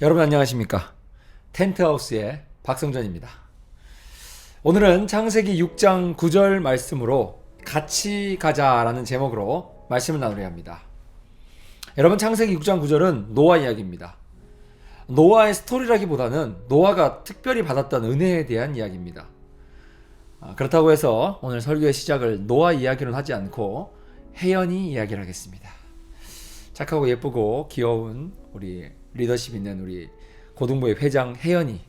여러분 안녕하십니까? 텐트하우스의 박성전입니다. 오늘은 창세기 6장 9절 말씀으로 같이 가자라는 제목으로 말씀을 나누려 합니다. 여러분, 창세기 6장 9절은 노아 이야기입니다. 노아의 스토리라기보다는 노아가 특별히 받았던 은혜에 대한 이야기입니다. 그렇다고 해서 오늘 설교의 시작을 노아 이야기로 하지 않고 혜연이 이야기를 하겠습니다. 착하고 예쁘고 귀여운 우리 리더십 있는 우리 고등부의 회장 혜연이의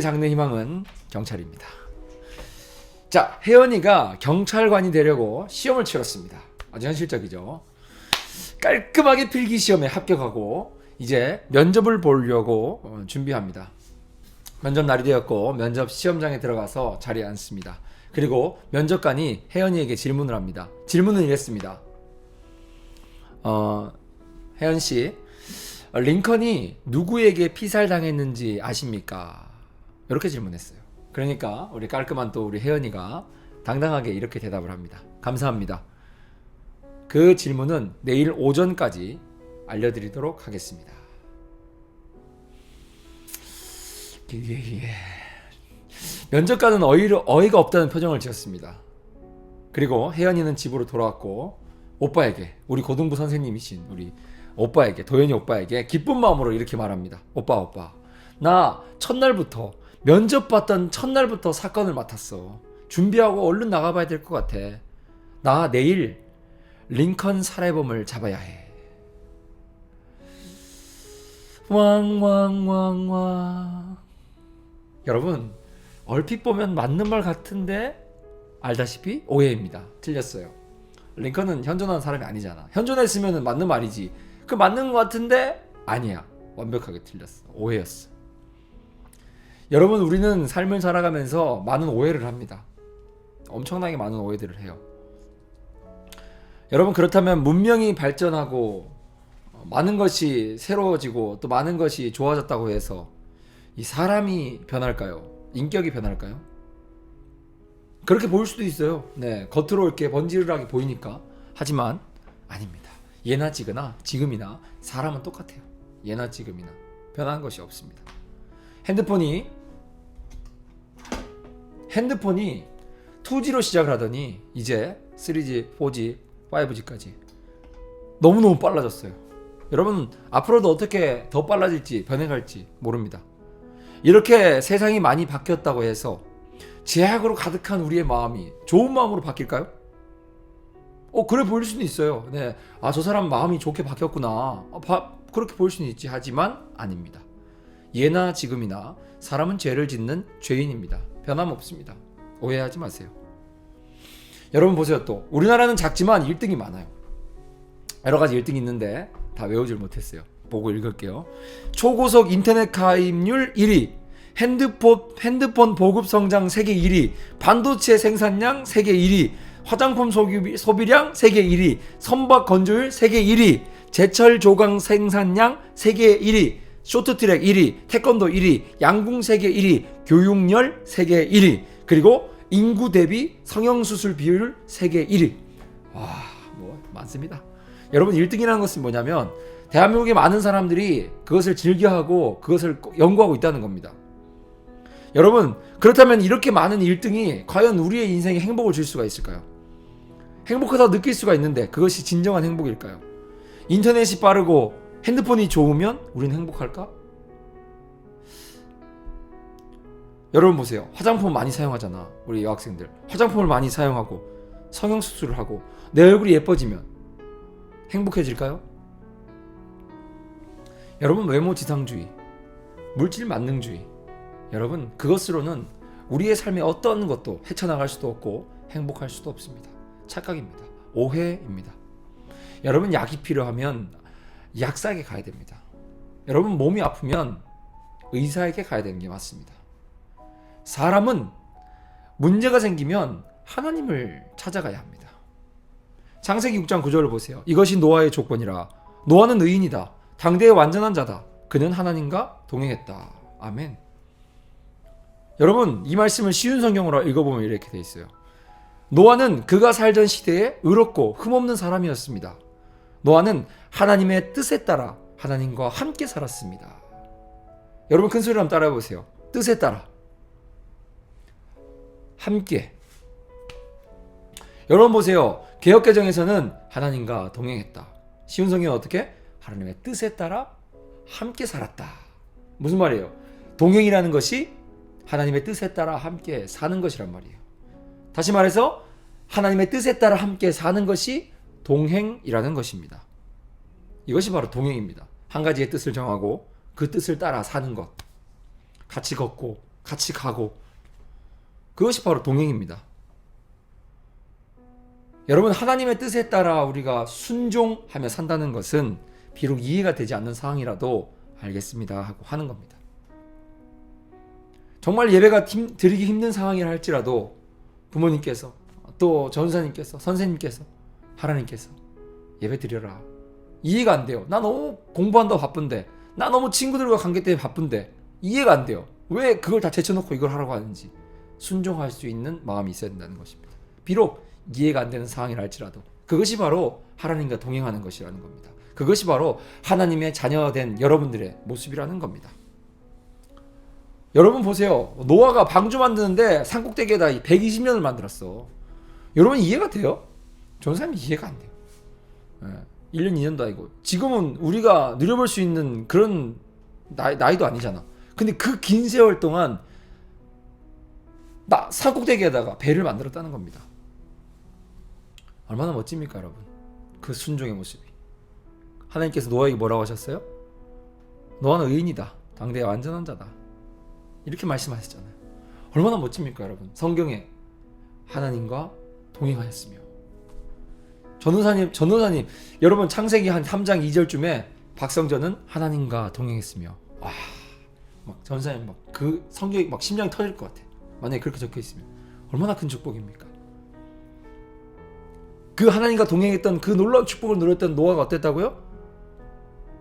장래 희망은 경찰입니다. 자, 혜연이가 경찰관이 되려고 시험을 치렀습니다. 아주 현실적이죠. 깔끔하게 필기 시험에 합격하고 이제 면접을 보려고 준비합니다. 면접 날이 되었고 면접 시험장에 들어가서 자리에 앉습니다. 그리고 면접관이 혜연이에게 질문을 합니다. 질문은 이랬습니다. 혜연씨, 링컨이 누구에게 피살당했는지 아십니까? 이렇게 질문했어요. 그러니까 우리 깔끔한 또 우리 혜연이가 당당하게 이렇게 대답을 합니다. 감사합니다. 그 질문은 내일 오전까지 알려드리도록 하겠습니다. 면접관은 어이가 없다는 표정을 지었습니다. 그리고 혜연이는 집으로 돌아왔고 오빠에게, 우리 고등부 선생님이신 우리 오빠에게, 도현이 오빠에게 기쁜 마음으로 이렇게 말합니다. 오빠, 나 첫날부터, 면접 봤던 첫날부터 사건을 맡았어. 준비하고 얼른 나가봐야 될 것 같아. 나 내일 링컨 살해범을 잡아야 해. 왕. 여러분, 얼핏 보면 맞는 말 같은데 알다시피 오해입니다. 틀렸어요. 링컨은 현존하는 사람이 아니잖아. 현존했으면 맞는 말이지. 그 맞는 것 같은데 아니야. 완벽하게 틀렸어. 오해였어. 여러분, 우리는 삶을 살아가면서 많은 오해를 합니다. 엄청나게 많은 오해들을 해요. 여러분, 그렇다면 문명이 발전하고 많은 것이 새로워지고 또 많은 것이 좋아졌다고 해서 이 사람이 변할까요? 인격이 변할까요? 그렇게 보일 수도 있어요. 네, 겉으로 이렇게 번지르르하게 보이니까. 하지만 아닙니다. 예나 지금이나 사람은 똑같아요. 예나 지금이나 변한 것이 없습니다. 핸드폰이 2G로 시작을 하더니 이제 3G, 4G, 5G까지 너무너무 빨라졌어요. 여러분, 앞으로도 어떻게 더 빨라질지 변해갈지 모릅니다. 이렇게 세상이 많이 바뀌었다고 해서 제약으로 가득한 우리의 마음이 좋은 마음으로 바뀔까요? 그래 보일 수는 있어요. 네, 저 사람 마음이 좋게 바뀌었구나. 그렇게 보일 수는 있지. 하지만 아닙니다. 예나 지금이나 사람은 죄를 짓는 죄인입니다. 변함없습니다. 오해하지 마세요. 여러분 보세요. 또 우리나라는 작지만 1등이 많아요. 여러 가지 1등이 있는데 다 외우질 못했어요. 보고 읽을게요. 초고속 인터넷 가입률 1위, 핸드폰 보급 성장 세계 1위, 반도체 생산량 세계 1위, 화장품 소비량 세계 1위, 선박 건조율 세계 1위, 제철 조각 생산량 세계 1위, 쇼트트랙 1위, 태권도 1위, 양궁 세계 1위, 교육열 세계 1위, 그리고 인구 대비 성형수술 비율 세계 1위. 많습니다. 여러분, 1등이라는 것은 뭐냐면 대한민국의 많은 사람들이 그것을 즐겨하고 그것을 연구하고 있다는 겁니다. 여러분, 그렇다면 이렇게 많은 1등이 과연 우리의 인생에 행복을 줄 수가 있을까요? 행복하다고 느낄 수가 있는데 그것이 진정한 행복일까요? 인터넷이 빠르고 핸드폰이 좋으면 우리는 행복할까? 여러분 보세요. 화장품 많이 사용하잖아. 우리 여학생들 화장품을 많이 사용하고 성형수술을 하고 내 얼굴이 예뻐지면 행복해질까요? 여러분, 외모 지상주의, 물질 만능주의, 여러분, 그것으로는 우리의 삶의 어떤 것도 헤쳐나갈 수도 없고 행복할 수도 없습니다. 착각입니다. 오해입니다. 여러분, 약이 필요하면 약사에게 가야 됩니다. 여러분, 몸이 아프면 의사에게 가야 되는 게 맞습니다. 사람은 문제가 생기면 하나님을 찾아가야 합니다. 창세기 6장 9절을 보세요. 이것이 노아의 조건이라. 노아는 의인이다. 당대의 완전한 자다. 그는 하나님과 동행했다. 아멘. 여러분, 이 말씀을 쉬운 성경으로 읽어보면 이렇게 돼 있어요. 노아는 그가 살던 시대에 의롭고 흠없는 사람이었습니다. 노아는 하나님의 뜻에 따라 하나님과 함께 살았습니다. 여러분 큰 소리로 한번 따라해 보세요. 뜻에 따라 함께. 여러분 보세요. 개역개정에서는 하나님과 동행했다. 쉬운 성경은 어떻게? 하나님의 뜻에 따라 함께 살았다. 무슨 말이에요? 동행이라는 것이 하나님의 뜻에 따라 함께 사는 것이란 말이에요. 다시 말해서 하나님의 뜻에 따라 함께 사는 것이 동행이라는 것입니다. 이것이 바로 동행입니다. 한 가지의 뜻을 정하고 그 뜻을 따라 사는 것. 같이 걷고 같이 가고, 그것이 바로 동행입니다. 여러분, 하나님의 뜻에 따라 우리가 순종하며 산다는 것은 비록 이해가 되지 않는 상황이라도 알겠습니다 하고 하는 겁니다. 정말 예배가 드리기 힘든 상황이라 할지라도 부모님께서 또 전사님께서 선생님께서 하나님께서 예배 드려라. 이해가 안 돼요. 나 너무 공부한다고 바쁜데, 나 너무 친구들과 관계 때문에 바쁜데 이해가 안 돼요. 왜 그걸 다 제쳐놓고 이걸 하라고 하는지 순종할 수 있는 마음이 있어야 된다는 것입니다. 비록 이해가 안 되는 상황이라 할지라도 그것이 바로 하나님과 동행하는 것이라는 겁니다. 그것이 바로 하나님의 자녀된 여러분들의 모습이라는 겁니다. 여러분 보세요. 노아가 방주 만드는데 산꼭대기에다 120년을 만들었어. 여러분 이해가 돼요? 전사님이 이해가 안 돼요. 1년 2년도 아니고 지금은 우리가 누려볼 수 있는 그런 나이도 아니잖아. 근데 그 긴 세월 동안 산꼭대기에다가 배를 만들었다는 겁니다. 얼마나 멋집니까 여러분? 그 순종의 모습이. 하나님께서 노아에게 뭐라고 하셨어요? 노아는 의인이다. 당대의 완전한 자다. 이렇게 말씀하셨잖아요. 얼마나 멋집니까 여러분? 성경에 하나님과 동행하였으며. 전도사님 여러분 창세기 한 3장 2절쯤에 박성전은 하나님과 동행했으며. 와, 막 전사님 막 그 성경이 막 심장이 터질 것 같아. 만약에 그렇게 적혀 있으면 얼마나 큰 축복입니까? 그 하나님과 동행했던 그 놀라운 축복을 누렸던 노아가 어땠다고요?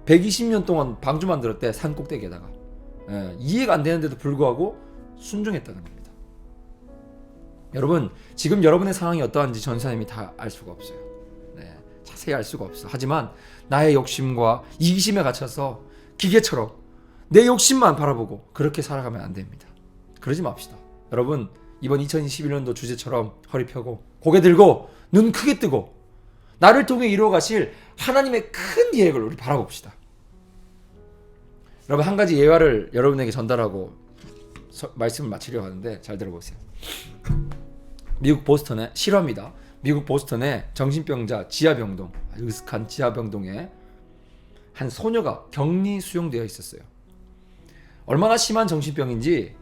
120년 동안 방주 만들었대. 산 꼭대기에다가. 이해가 안 되는데도 불구하고 순종했다는 겁니다. 여러분 지금 여러분의 상황이 어떠한지 전사님이 다 알 수가 없어요. 자세히 알 수가 없어. 하지만 나의 욕심과 이기심에 갇혀서 기계처럼 내 욕심만 바라보고 그렇게 살아가면 안 됩니다. 그러지 맙시다. 여러분 이번 2021년도 주제처럼 허리 펴고 고개 들고 눈 크게 뜨고 나를 통해 이루어 가실 하나님의 큰 계획을 우리 바라봅시다. 여러분 한 가지 예화를 여러분에게 전달하고 말씀을 마치려고 하는데 잘 들어보세요. 미국 보스턴의 실화입니다. 미국 보스턴의 정신병자 지하병동, 으슥한 지하병동에 한 소녀가 격리 수용되어 있었어요. 얼마나 심한 정신병인지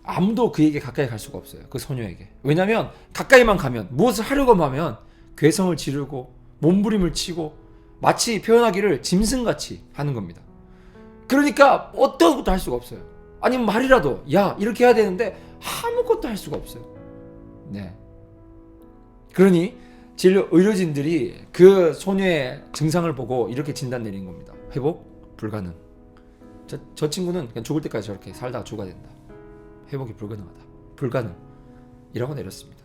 아무도 그에게 가까이 갈 수가 없어요. 그 소녀에게. 왜냐하면 가까이만 가면 무엇을 하려고 하면 괴성을 지르고 몸부림을 치고 마치 표현하기를 짐승같이 하는 겁니다. 그러니까 어떤 것도 할 수가 없어요. 아니면 말이라도 야 이렇게 해야 되는데 아무것도 할 수가 없어요. 네. 그러니 의료진들이 그 소녀의 증상을 보고 이렇게 진단 내린 겁니다. 회복 불가능. 저 친구는 그냥 죽을 때까지 저렇게 살다가 죽어야 된다. 회복이 불가능하다. 불가능. 이라고 내렸습니다.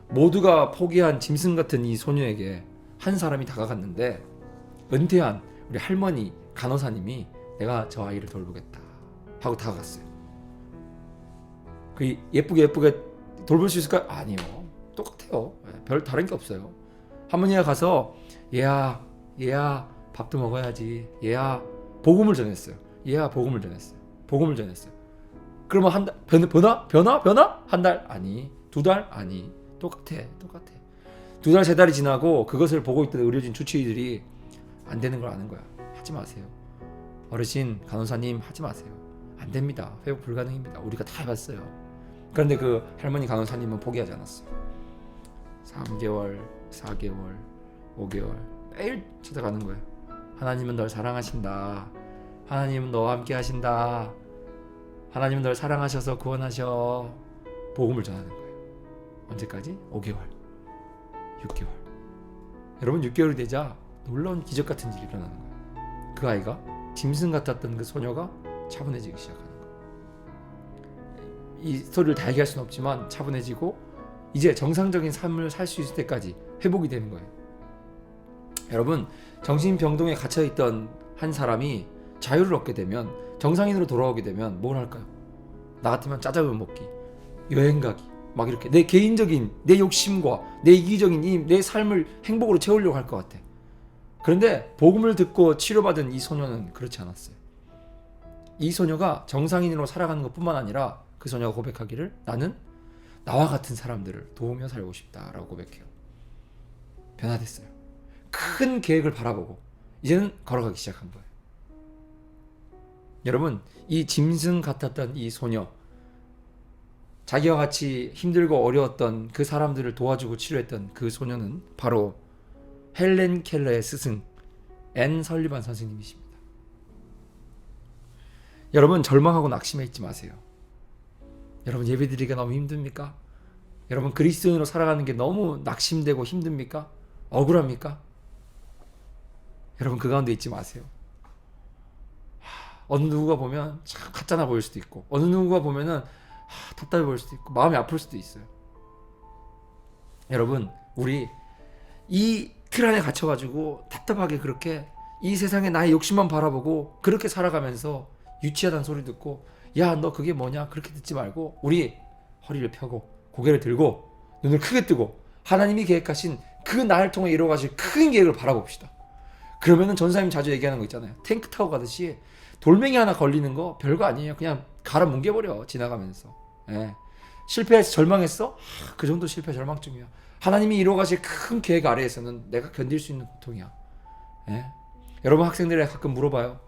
모두가 포기한 짐승 같은 이 소녀에게 한 사람이 다가갔는데 은퇴한 우리 할머니 간호사님이 내가 저 아이를 돌보겠다 하고 다가갔어요. 그 예쁘게 돌볼 수 있을까요? 아니요. 똑같아요. 별 다른 게 없어요. 할머니가 가서 얘야 밥도 먹어야지. 얘야 복음을 전했어요. 복음을 전했어요. 그러면 한 달 변화? 한 달? 아니. 2달? 아니. 똑같아. 2달 3달이 지나고 그것을 보고 있던 의료진 주치의들이 안 되는 걸 아는 거야. 하지 마세요. 어르신 간호사님 하지 마세요. 안 됩니다. 회복 불가능입니다. 우리가 다 해봤어요. 그런데 그 할머니 간호사님은 포기하지 않았어요. 3개월, 4개월, 5개월 매일 찾아가는 거예요. 하나님은 널 사랑하신다. 하나님은 너와 함께 하신다. 하나님은 널 사랑하셔서 구원하셔. 복음을 전하는 거예요. 언제까지? 5개월, 6개월. 여러분 6개월이 되자 놀라운 기적 같은 일이 일어나는 거예요. 그 아이가 짐승 같았던 그 소녀가 차분해지기 시작하는 거예요. 이 스토리를 다 얘기할 수는 없지만 차분해지고 이제 정상적인 삶을 살 수 있을 때까지 회복이 되는 거예요. 여러분, 정신병동에 갇혀있던 한 사람이 자유를 얻게 되면, 정상인으로 돌아오게 되면 뭘 할까요? 나 같으면 짜장면 먹기, 여행 가기, 막 이렇게 내 개인적인 내 욕심과 내 이기적인 내 삶을 행복으로 채우려고 할 것 같아. 그런데 복음을 듣고 치료받은 이 소녀는 그렇지 않았어요. 이 소녀가 정상인으로 살아가는 것뿐만 아니라 그 소녀가 고백하기를, 나는 나와 같은 사람들을 도우며 살고 싶다라고 고백해요. 변화됐어요. 큰 계획을 바라보고 이제는 걸어가기 시작한 거예요. 여러분, 이 짐승 같았던 이 소녀, 자기와 같이 힘들고 어려웠던 그 사람들을 도와주고 치료했던 그 소녀는 바로 헬렌 켈러의 스승 앤 설리반 선생님이십니다. 여러분, 절망하고 낙심해 있지 마세요. 여러분, 예배드리기가 너무 힘듭니까? 여러분, 그리스도인으로 살아가는 게 너무 낙심되고 힘듭니까? 억울합니까? 여러분, 그 가운데 있지 마세요. 어느 누구가 보면 참 가짜나 보일 수도 있고, 어느 누구가 보면은 답답해 보일 수도 있고, 마음이 아플 수도 있어요. 여러분, 우리 이 틀 안에 갇혀가지고 답답하게 그렇게 이 세상에 나의 욕심만 바라보고 그렇게 살아가면서 유치하다는 소리 듣고, 야, 너 그게 뭐냐, 그렇게 듣지 말고 우리 허리를 펴고 고개를 들고 눈을 크게 뜨고 하나님이 계획하신 그 나를 통해 이루어가실 큰 계획을 바라봅시다. 그러면은 전사님 자주 얘기하는 거 있잖아요. 탱크 타고 가듯이 돌멩이 하나 걸리는 거 별거 아니에요. 그냥 갈아 뭉개버려, 지나가면서. 예. 실패해서 절망했어? 그 정도 실패 절망증이야. 하나님이 이루어가실 큰 계획 아래에서는 내가 견딜 수 있는 고통이야. 예. 여러분, 학생들이 가끔 물어봐요.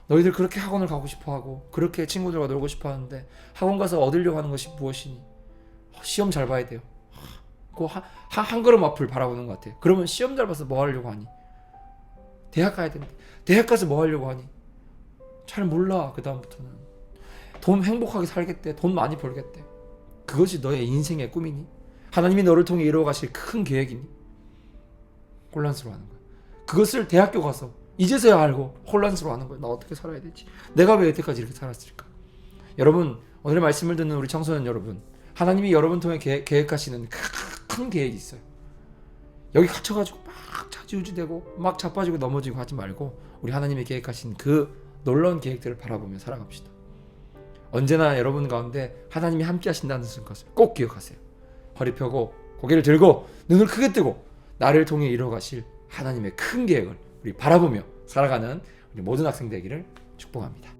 너희들 그렇게 학원을 가고 싶어하고 그렇게 친구들과 놀고 싶어하는데 학원 가서 얻으려고 하는 것이 무엇이니? 시험 잘 봐야 돼요. 그 한 걸음 앞을 바라보는 것 같아요. 그러면 시험 잘 봐서 뭐 하려고 하니? 대학 가야 되는데 대학 가서 뭐 하려고 하니? 잘 몰라. 그 다음부터는 돈 행복하게 살겠대, 돈 많이 벌겠대. 그것이 너의 인생의 꿈이니? 하나님이 너를 통해 이루어가실 큰 계획이니? 혼란스러워하는 거야. 그것을 대학교 가서 이제서야 알고 혼란스러워하는 거야. 나 어떻게 살아야 되지? 내가 왜 여태까지 이렇게 살았을까? 여러분, 오늘 말씀을 듣는 우리 청소년 여러분, 하나님이 여러분 통해 계획하시는 큰 계획이 있어요. 여기 갇혀가지고 막 좌지우지되고 막 자빠지고 넘어지고 하지 말고 우리 하나님이 계획하신 그 놀라운 계획들을 바라보며 살아갑시다. 언제나 여러분 가운데 하나님이 함께 하신다는 것을 꼭 기억하세요. 허리 펴고 고개를 들고 눈을 크게 뜨고 나를 통해 이루어가실 하나님의 큰 계획을 우리 바라보며 살아가는 우리 모든 학생 되기를 축복합니다.